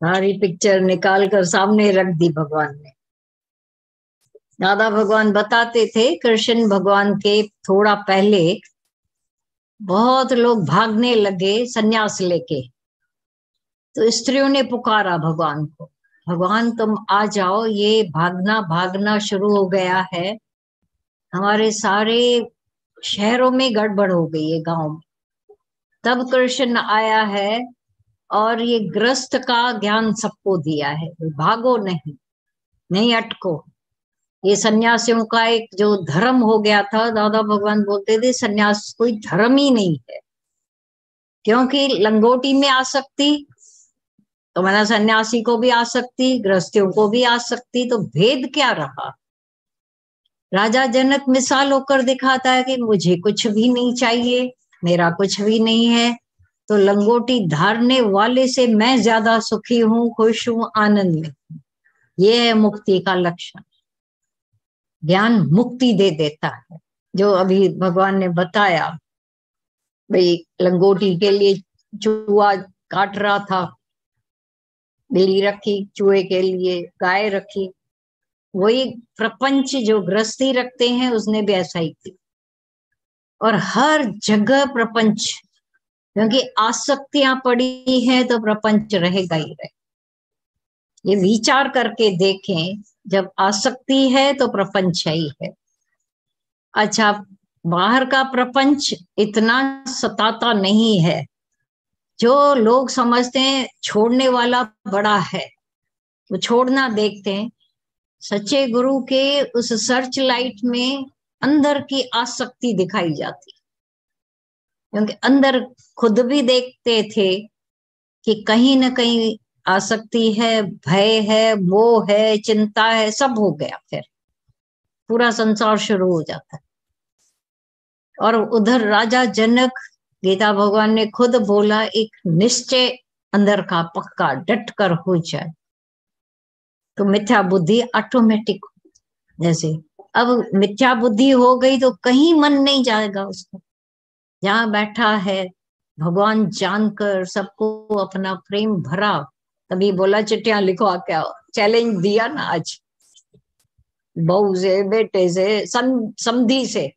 सारी पिक्चर निकाल कर सामने रख दी भगवान ने। दादा भगवान बताते थे कृष्ण भगवान के थोड़ा पहले बहुत लोग भागने लगे सन्यास लेके, तो स्त्रियों ने पुकारा भगवान को, भगवान तुम आ जाओ, ये भागना भागना शुरू हो गया है, हमारे सारे शहरों में गड़बड़ हो गई है, गांव में। तब कृष्ण आया है और ये ग्रस्त का ज्ञान सबको दिया है, भागो नहीं, नहीं अटको। ये सन्यासियों का एक जो धर्म हो गया था, दादा भगवान बोलते थे सन्यास कोई धर्म ही नहीं है, क्योंकि लंगोटी में आसक्ति, तो मैंने सन्यासी को भी आसक्ति, गृहस्थियों को भी आसक्ति, तो भेद क्या रहा। राजा जनक मिसाल होकर दिखाता है कि मुझे कुछ भी नहीं चाहिए, मेरा कुछ भी नहीं है, तो लंगोटी धारने वाले से मैं ज्यादा सुखी हूँ, खुश हूँ, आनंद में। ये है मुक्ति का लक्षण। ज्ञान मुक्ति दे देता है, जो अभी भगवान ने बताया। भाई लंगोटी के लिए चूहा काट रहा था, बिल्ली रखी, चूहे के लिए गाय रखी, वही प्रपंच जो गृहस्थी रखते हैं उसने भी ऐसा ही किया। और हर जगह प्रपंच, क्योंकि आसक्तियां पड़ी है तो प्रपंच रहेगा ही रहे। ये विचार करके देखें, जब आसक्ति है तो प्रपंच ही है। अच्छा, बाहर का प्रपंच इतना सताता नहीं है, जो लोग समझते हैं छोड़ने वाला बड़ा है, वो छोड़ना देखते हैं। सच्चे गुरु के उस सर्च लाइट में अंदर की आसक्ति दिखाई जाती, क्योंकि अंदर खुद भी देखते थे कि कहीं न कहीं आसक्ति है, भय है, मोह है, चिंता है, सब हो गया, फिर पूरा संसार शुरू हो जाता है। और उधर राजा जनक, गीता भगवान ने खुद बोला, एक निश्चय अंदर का पक्का डट कर हो जाए तो मिथ्या बुद्धि ऑटोमेटिक। जैसे अब मिथ्या बुद्धि हो गई तो कहीं मन नहीं जाएगा उसको, जहां बैठा है भगवान जानकर सबको अपना प्रेम भरा। तभी बोला चिट्ठियां लिखो, क्या चैलेंज दिया ना आज, बहू से, बेटे से, समधी से,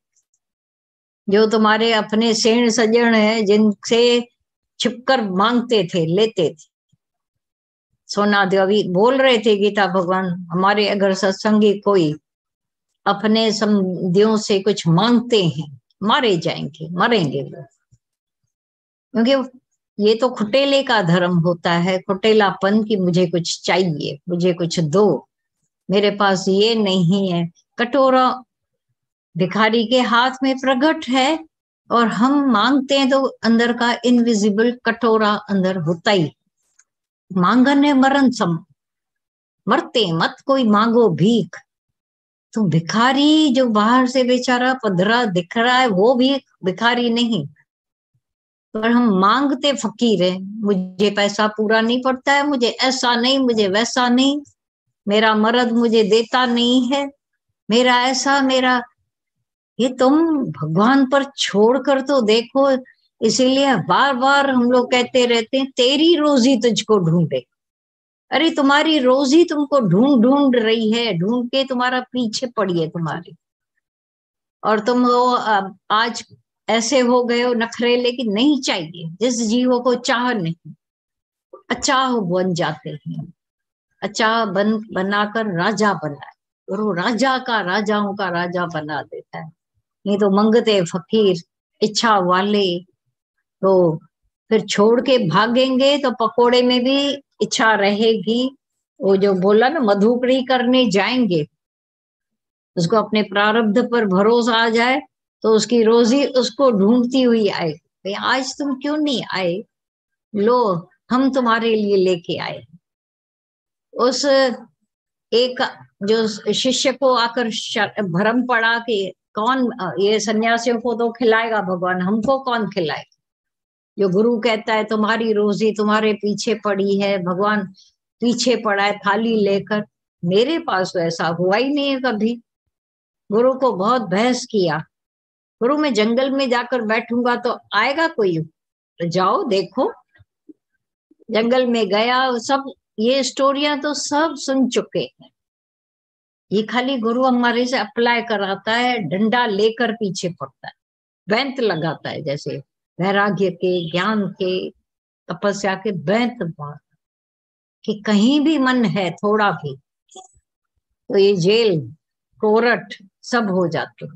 जो तुम्हारे अपने सेण सजन है, जिनसे छिपकर मांगते थे, लेते थे। सोना देवी बोल रहे थे गीता भगवान, हमारे अगर सत्संगी कोई अपने समधियों से कुछ मांगते हैं, मारे जाएंगे, मरेंगे वो। क्योंकि ये तो खुटेले का धर्म होता है, खुटेलापन की मुझे कुछ चाहिए, मुझे कुछ दो, मेरे पास ये नहीं है। कटोरा भिखारी के हाथ में प्रकट है और हम मांगते हैं तो अंदर का इनविजिबल कटोरा अंदर होता ही। मांगन है मरण सम, मरते मत कोई मांगो भीख। तो भिखारी जो बाहर से बेचारा पधरा दिख रहा है, वो भी भिखारी नहीं, पर हम मांगते फकीर है। मुझे पैसा पूरा नहीं पड़ता है, मुझे ऐसा नहीं, मुझे वैसा नहीं, मेरा मर्द मुझे देता नहीं है, मेरा ऐसा, मेरा ये। तुम भगवान पर छोड़कर तो देखो। इसीलिए बार बार हम लोग कहते रहते हैं, तेरी रोजी तुझको ढूंढे। अरे तुम्हारी रोजी तुमको ढूंढ ढूंढ रही है, ढूंढ के तुम्हारा पीछे पड़ी है तुम्हारी। और तुम वो आज ऐसे हो गए हो नखरेले की, नहीं चाहिए। जिस जीवों को चाह नहीं, अचाह बन जाते हैं। अचाह बनाकर राजा बनाए, और वो राजा का, राजाओं का राजा बना देता है। नहीं तो मंगते फकीर, इच्छा वाले तो फिर छोड़ के भागेंगे, तो पकोड़े में भी इच्छा रहेगी। वो जो बोला ना, मधुकरी करने जाएंगे, उसको अपने प्रारब्ध पर भरोसा आ जाए तो उसकी रोजी उसको ढूंढती हुई आए। भाई आज तुम क्यों नहीं आए, लो हम तुम्हारे लिए लेके आए। उस एक जो शिष्य को आकर भ्रम पड़ा कि कौन ये सन्यासियों को तो खिलाएगा भगवान, हमको कौन खिलाएगा। जो गुरु कहता है तुम्हारी रोजी तुम्हारे पीछे पड़ी है, भगवान पीछे पड़ा है थाली लेकर। मेरे पास तो ऐसा हुआ ही नहीं है कभी। गुरु को बहुत बहस किया, गुरु मैं जंगल में जाकर बैठूंगा तो आएगा कोई, तो जाओ देखो। जंगल में गया, सब ये स्टोरियां तो सब सुन चुके हैं। ये खाली गुरु हमारे से अप्लाई कराता है, डंडा लेकर पीछे पड़ता है, बैंत लगाता है, जैसे वैराग्य के, ज्ञान के, तपस्या के बैंत मार, कि कहीं भी मन है थोड़ा भी तो ये जेल कोरट सब हो जाते,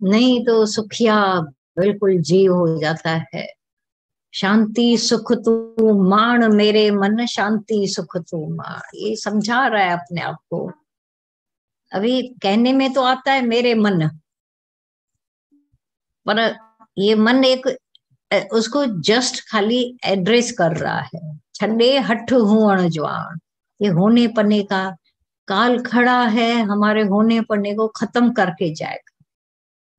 नहीं तो सुखिया बिल्कुल जी हो जाता है। शांति सुख तू माण मेरे मन, शांति सुख तू माण, ये समझा रहा है अपने आप को। अभी कहने में तो आता है मेरे मन, पर ये मन एक उसको जस्ट खाली एड्रेस कर रहा है। छड़े हठ हुअण ज्वाण, ये होने पने का काल खड़ा है, हमारे होने पने को खत्म करके जाएगा।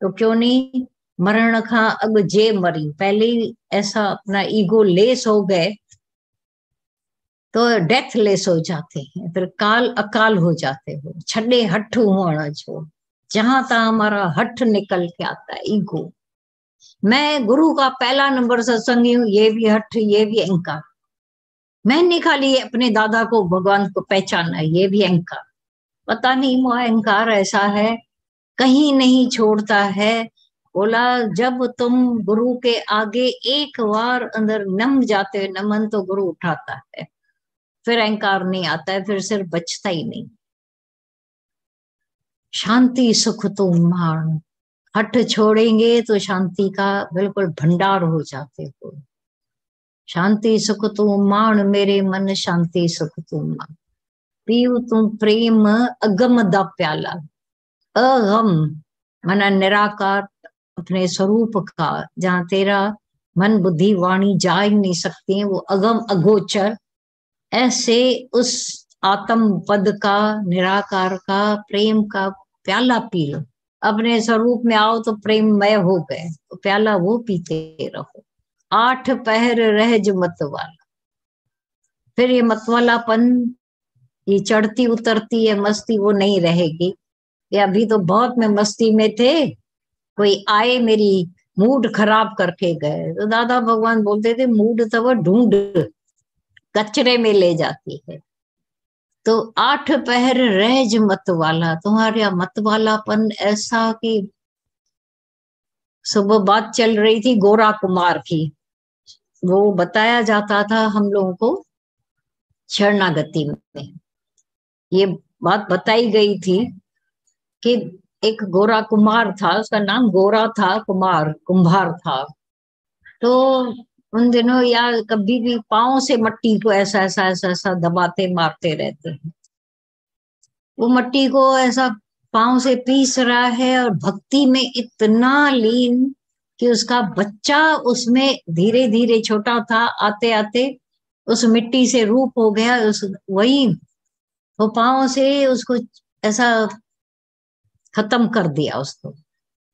तो क्यों नहीं, मरण का अग जे मरी, पहले ही ऐसा अपना ईगो लेस हो गए तो डेथ लेस हो जाते हैं, फिर काल अकाल हो जाते हो। छड़े हठ हुअण जो, जहां तक हमारा हठ निकल के आता है, ईगो। मैं गुरु का पहला नंबर सत्संगी हूँ, ये भी हठ, ये भी अहंकार। मैंने खाली अपने दादा को, भगवान को पहचाना, ये भी अहंकार। पता नहीं वो अहंकार ऐसा है, कहीं नहीं छोड़ता है। बोला जब तुम गुरु के आगे एक बार अंदर नम जाते हो, नमन, तो गुरु उठाता है, फिर अहंकार नहीं आता है, फिर सिर्फ बचता ही नहीं। शांति सुख तुम माण, हठ छोड़ेंगे तो शांति का बिल्कुल भंडार हो जाते हो। शांति सुख तू माण मेरे मन, शांति सुख तू माण, पीऊ तू प्रेम अगम दा प्याला। अगम मना निराकार, अपने स्वरूप का, जहाँ तेरा मन बुद्धि वाणी जा ही नहीं सकती है, वो अगम अगोचर, ऐसे उस आत्म पद का, निराकार का, प्रेम का प्याला पी लो। अपने स्वरूप में आओ तो प्रेममय हो गए, तो प्याला वो पीते रहो। आठ पहर रहज मत वाला, फिर ये मतवालापन, ये चढ़ती उतरती है मस्ती, वो नहीं रहेगी। ये अभी तो बहुत में मस्ती में थे, कोई आए मेरी मूड खराब करके गए, तो दादा भगवान बोलते थे मूड तो वो ढूंढ कचरे में ले जाती है। तो आठ पहर रहज मत वाला, तुम्हारा मत वालापन ऐसा कि सुबह बात चल रही थी गोरा कुमार की, वो बताया जाता था हम लोगों को शरणागति में, ये बात बताई गई थी कि एक गोरा कुमार था, उसका नाम गोरा था, कुमार कुंभार था। तो उन दिनों या कभी भी पाँव से मट्टी को ऐसा ऐसा ऐसा ऐसा दबाते मारते रहते हैं। वो मट्टी को ऐसा पाँव से पीस रहा है और भक्ति में इतना लीन कि उसका बच्चा उसमें धीरे धीरे, छोटा था, आते आते उस मिट्टी से रूप हो गया। उस वही वो पाँव से उसको ऐसा खत्म कर दिया उसको।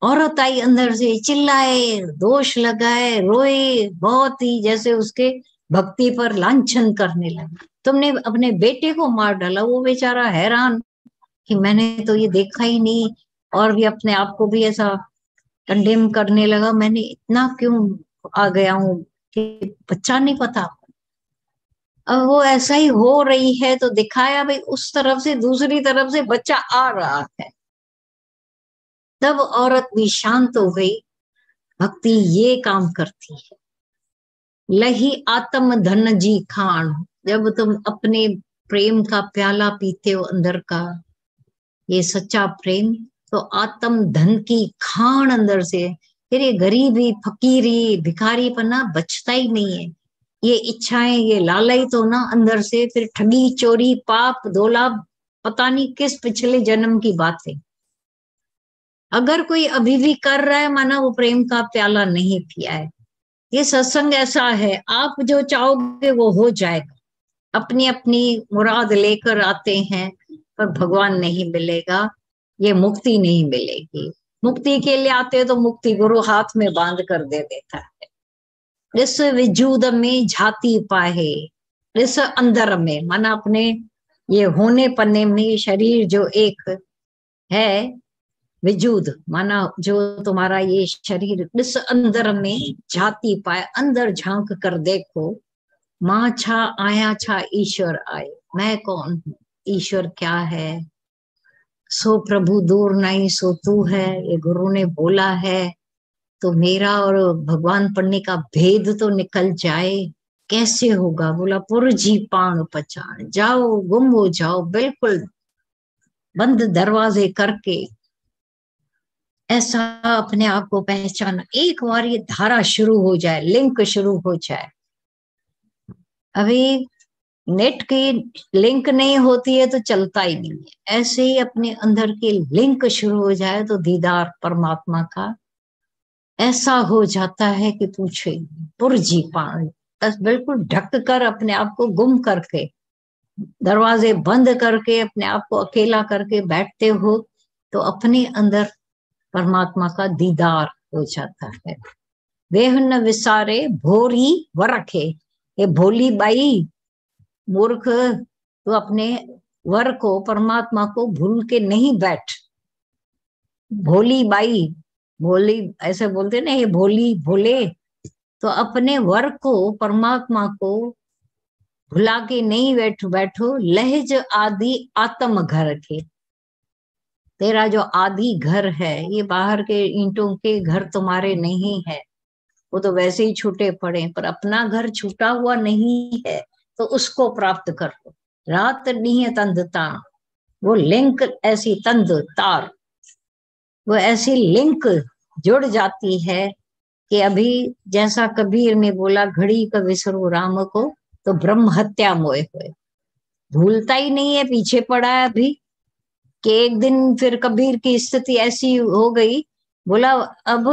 औरत आई अंदर से, चिल्लाए, दोष लगाए, रोए, बहुत ही जैसे उसके भक्ति पर लांछन करने लगा। तुमने अपने बेटे को मार डाला। वो बेचारा हैरान कि मैंने तो ये देखा ही नहीं, और भी अपने आप को भी ऐसा कंडेम करने लगा, मैंने इतना क्यों आ गया हूँ कि बच्चा नहीं पता। अब वो ऐसा ही हो रही है तो दिखाया भाई उस तरफ से, दूसरी तरफ से बच्चा आ रहा है। तब औरत भी शांत हो गई। भक्ति ये काम करती है। लही आत्म धन जी खान, जब तुम अपने प्रेम का प्याला पीते हो अंदर का, ये सच्चा प्रेम, तो आत्म धन की खान अंदर से, फिर ये गरीबी, फकीरी, भिखारीपना बचता ही नहीं है। ये इच्छाएं, ये लालच तो ना अंदर से, फिर ठगी, चोरी, पाप, धोला, पता नहीं किस पिछले जन्म की बात है। अगर कोई अभी भी कर रहा है, माना वो प्रेम का प्याला नहीं पिया है। ये सत्संग ऐसा है, आप जो चाहोगे वो हो जाएगा। अपनी अपनी मुराद लेकर आते हैं, पर भगवान नहीं मिलेगा, ये मुक्ति नहीं मिलेगी। मुक्ति के लिए आते तो मुक्ति गुरु हाथ में बांध कर दे देता है। इस वजूद में झाती पाहे, इस अंदर में, माना अपने ये होने पन्ने में, शरीर जो एक है, वजूद माना जो तुम्हारा ये शरीर, इस अंदर में झाती पाए, अंदर झांक कर देखो माँ छा आया छा ईश्वर आए, मैं कौन हूँ, ईश्वर क्या है, सो प्रभु दूर नहीं सो तू है, ये गुरु ने बोला है। तो मेरा और भगवान पढ़ने का भेद तो निकल जाए, कैसे होगा? बोला पुरजी पाण पहचान, जाओ गुम हो जाओ बिल्कुल बंद दरवाजे करके, ऐसा अपने आप को पहचाना। एक बार ये धारा शुरू हो जाए, लिंक शुरू हो जाए। अभी नेट की लिंक नहीं होती है तो चलता ही नहीं है, ऐसे ही अपने अंदर की लिंक शुरू हो जाए तो दीदार परमात्मा का ऐसा हो जाता है कि पूछे पुरजी पान, बस बिल्कुल ढक कर अपने आप को गुम करके, दरवाजे बंद करके अपने आप को अकेला करके बैठते हो तो अपने अंदर परमात्मा का दीदार हो जाता है। वेह न विसारे भोरी वरखे, ये भोली बाई मूर्ख, तो अपने वर को परमात्मा को भूल के नहीं बैठ। भोली बाई, भोली ऐसे बोलते ना, ये भोली भोले, तो अपने वर को परमात्मा को भुला के नहीं बैठो। लहज आदि आत्म घर के, तेरा जो आदि घर है ये बाहर के ईंटों के घर तुम्हारे नहीं है, वो तो वैसे ही छूटे पड़े, पर अपना घर छूटा हुआ नहीं है तो उसको प्राप्त करो। रात नीह तंद तार, वो लिंक ऐसी तंद तार, वो ऐसी लिंक जुड़ जाती है कि अभी जैसा कबीर ने बोला, घड़ी का विसरो राम को तो ब्रह्म हत्या मोए हुए, भूलता ही नहीं है, पीछे पड़ा है अभी। कि एक दिन फिर कबीर की स्थिति ऐसी हो गई, बोला अब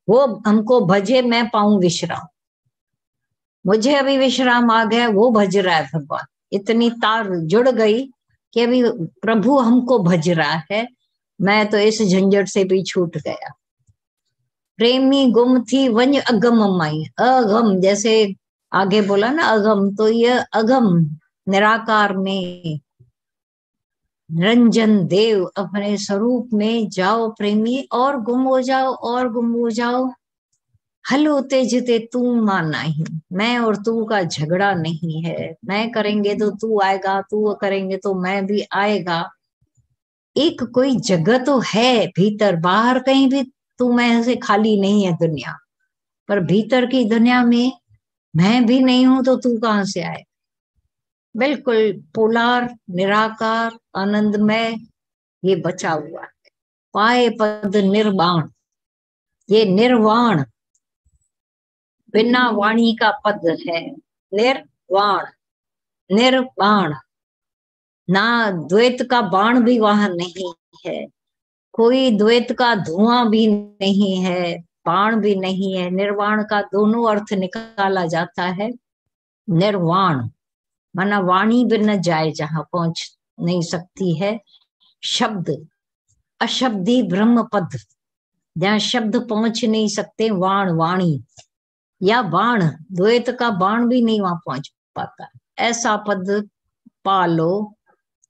वो हमको भजे मैं पाऊं विश्राम, मुझे अभी विश्राम आ गया, वो भज रहा है भगवान। इतनी तार जुड़ गई कि अभी प्रभु हमको भज रहा है, मैं तो इस झंझट से भी छूट गया। प्रेमी गुम थी वंज अगम माई, अगम जैसे आगे बोला ना अगम, तो ये अगम निराकार में निरंजन देव अपने स्वरूप में जाओ प्रेमी, और गुम हो जाओ और गुम हो जाओ। हल होते जिते तू माना ही, मैं और तू का झगड़ा नहीं है, मैं करेंगे तो तू आएगा, तू करेंगे तो मैं भी आएगा। एक कोई जगह तो है भीतर, बाहर कहीं भी तू मैं से खाली नहीं है दुनिया, पर भीतर की दुनिया में मैं भी नहीं हूं तो तू कहां से आए? बिल्कुल पोलार निराकार आनंदमय ये बचा हुआ है। पाए पद निर्वाण, ये निर्वाण बिना वाणी का पद है, निर्वाण निर्वाण, ना द्वैत का बाण भी वहां नहीं है, कोई द्वैत का धुआं भी नहीं है, बाण भी नहीं है। निर्वाण का दोनों अर्थ निकाला जाता है। निर्वाण माना वाणी भी न जाए, जहां पहुंच नहीं सकती है। शब्द अशब्दी ब्रह्म पद, जहां शब्द पहुंच नहीं सकते, वाण वाणी या बाण, द्वैत का बाण भी नहीं वहां पहुंच पाता, ऐसा पद पालो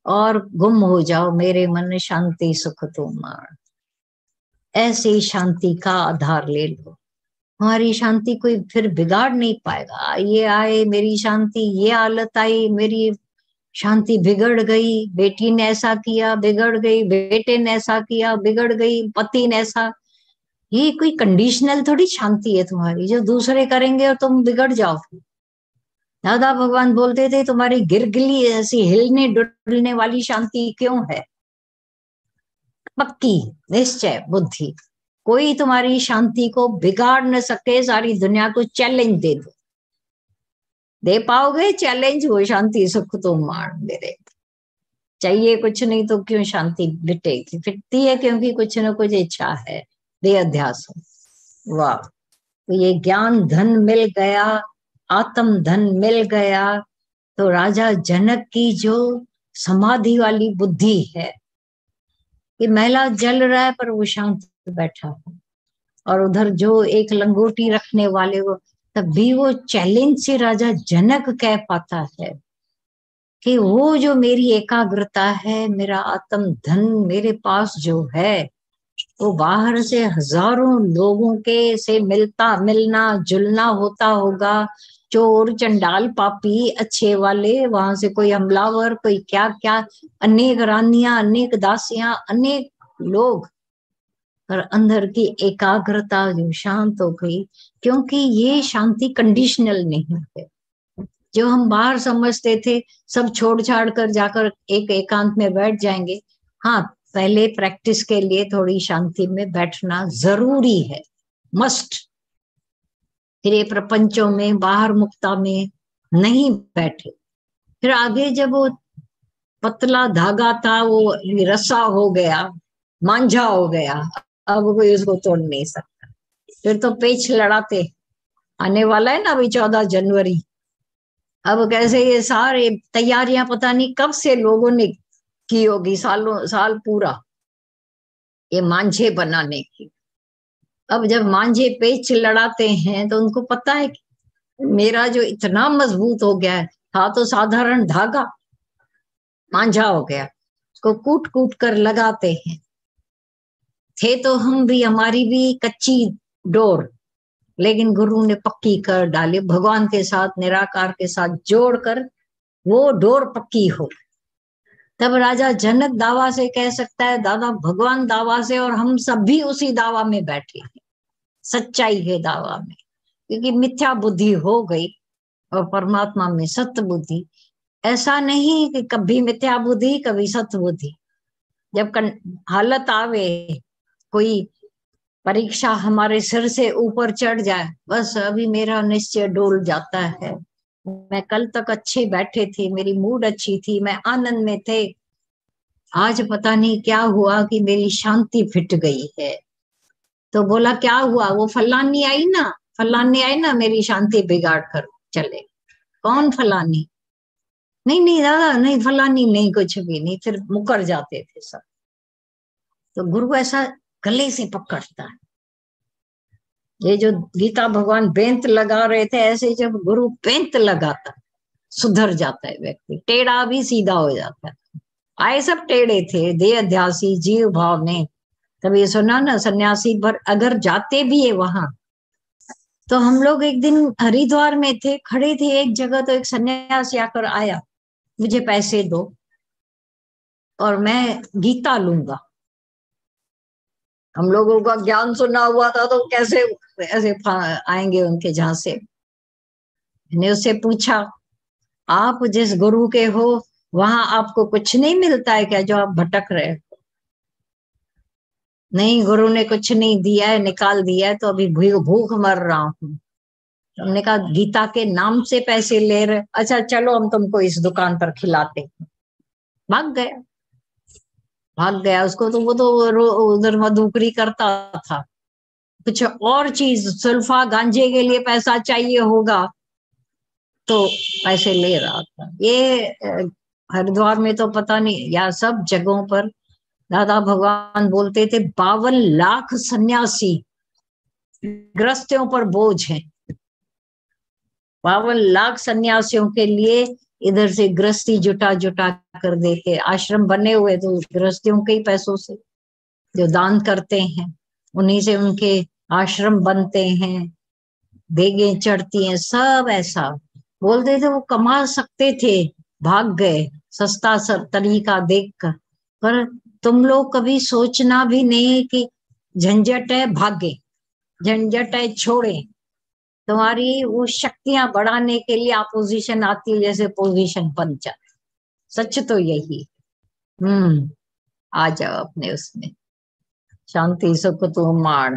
और गुम हो जाओ, मेरे मन शांति सुख तुम माण। ऐसी शांति का आधार ले लो, हमारी शांति कोई फिर बिगाड़ नहीं पाएगा। ये आए मेरी शांति, ये हालत आई मेरी शांति बिगड़ गई, बेटी ने ऐसा किया बिगड़ गई, बेटे ने ऐसा किया बिगड़ गई, पति ने ऐसा, ये कोई कंडीशनल थोड़ी शांति है तुम्हारी जो दूसरे करेंगे और तुम बिगड़ जाओगे। दादा भगवान बोलते थे तुम्हारी गिरगिली ऐसी हिलने डुलने वाली शांति क्यों है? पक्की निश्चय बुद्धि, कोई तुम्हारी शांति को बिगाड़ न सके, सारी दुनिया को चैलेंज दे पाओगे चैलेंज? वो शांति सुख तो मान दे, चाहिए कुछ नहीं तो क्यों शांति बिटेगी, फिरती है क्योंकि कुछ न कुछ इच्छा है, देहाध्यास। वाह, तो ये ज्ञान धन मिल गया, आत्म धन मिल गया, तो राजा जनक की जो समाधि वाली बुद्धि है, कि महिला जल रहा है पर वो शांत बैठा है, और उधर जो एक लंगोटी रखने वाले वो, तब भी वो चैलेंज से राजा जनक कह पाता है कि वो जो मेरी एकाग्रता है, मेरा आत्म धन मेरे पास जो है, वो बाहर से हजारों लोगों के से मिलना जुलना होता होगा, चोर चंडाल पापी अच्छे वाले, वहां से कोई हमलावर, कोई क्या क्या, अनेक रानियां, अनेक दासियां, अनेक लोग, पर अंदर की एकाग्रता जो शांत हो गई। क्योंकि ये शांति कंडीशनल नहीं है। जो हम बाहर समझते थे सब छोड़ छाड़ कर जाकर एक एकांत में बैठ जाएंगे, हाँ पहले प्रैक्टिस के लिए थोड़ी शांति में बैठना जरूरी है, मस्ट। फिर ये प्रपंचों में बाहर मुक्ता में नहीं बैठे, फिर आगे जब वो पतला धागा था वो रस्सा हो गया, मांझा हो गया, अब कोई उसको तोड़ नहीं सकता। फिर तो पेच लड़ाते, आने वाला है ना अभी 14 जनवरी। अब कैसे ये सारे तैयारियां पता नहीं कब से लोगों ने की होगी, सालों साल पूरा, ये मांझे बनाने की। अब जब मांझे पेच लड़ाते हैं तो उनको पता है कि मेरा जो इतना मजबूत हो गया है, था तो साधारण धागा, मांझा हो गया, उसको कूट कूट कर लगाते हैं। थे तो हम भी, हमारी भी कच्ची डोर, लेकिन गुरु ने पक्की कर डाली, भगवान के साथ निराकार के साथ जोड़कर वो डोर पक्की हो। तब राजा जनक दावा से कह सकता है, दादा भगवान दावा से, और हम सब भी उसी दावा में बैठे हैं, सच्चाई के दावा में। क्योंकि मिथ्या बुद्धि हो गई और परमात्मा में सत्य बुद्धि। ऐसा नहीं कि कभी मिथ्या बुद्धि कभी सत्य बुद्धि। जब हालत आवे, कोई परीक्षा हमारे सिर से ऊपर चढ़ जाए, बस अभी मेरा निश्चय डोल जाता है। मैं कल तक अच्छे बैठे थे, मेरी मूड अच्छी थी, मैं आनंद में थे, आज पता नहीं क्या हुआ कि मेरी शांति फिट गई है। तो बोला क्या हुआ? वो फलानी आई ना, फलानी आई ना मेरी शांति बिगाड़ कर चले। कौन फलानी? नहीं नहीं दादा, नहीं फलानी नहीं, कुछ भी नहीं। फिर मुकर जाते थे सब। तो गुरु ऐसा गले से पकड़ता है। ये जो गीता भगवान बेंत लगा रहे थे, ऐसे जब गुरु बेंत लगाता, सुधर जाता है व्यक्ति, टेढ़ा भी सीधा हो जाता है। आए सब टेढ़े थे, देह अध्यासी जीव भाव ने। तभी सुना ना, सन्यासी पर अगर जाते भी है वहां, तो हम लोग एक दिन हरिद्वार में थे, खड़े थे एक जगह, तो एक सन्यासी आकर आया, मुझे पैसे दो और मैं गीता लूंगा। हम लोगों का ज्ञान सुना हुआ था, तो कैसे ऐसे आएंगे उनके जहां से। मैंने उससे पूछा, आप जिस गुरु के हो वहां आपको कुछ नहीं मिलता है क्या जो आप भटक रहे हो? नहीं, गुरु ने कुछ नहीं दिया है, निकाल दिया है, तो अभी भूख मर रहा हूँ। हमने कहा गीता के नाम से पैसे ले रहे? अच्छा चलो हम तुमको इस दुकान पर खिलाते। भाग गया, भाग गया। उसको तो वो तो उधर मधुकरी करता था, कुछ और चीज सुल्फा गांजे के लिए पैसा चाहिए होगा तो पैसे ले रहा था। ये हरिद्वार में तो पता नहीं, या सब जगहों पर दादा भगवान बोलते थे 52 लाख सन्यासी गृहस्थियों पर बोझ हैं। 52 लाख सन्यासियों के लिए इधर से गृहस्थी जुटा जुटा कर देते, आश्रम बने हुए तो गृहस्थियों के ही पैसों से, जो दान करते हैं उन्हीं से उनके आश्रम बनते हैं, देगे चढ़ती हैं, सब ऐसा बोलते थे। वो कमा सकते थे, भाग गए सस्ता सब तरीका देखकर। पर तुम लोग कभी सोचना भी नहीं कि झंझट है भागे, झंझट है छोड़े। तुम्हारी वो शक्तियां बढ़ाने के लिए अपोजिशन आती है, जैसे पोजीशन बन जाए। सच तो यही। आ जाओ अपने उसमें, शांति सुख तो माण।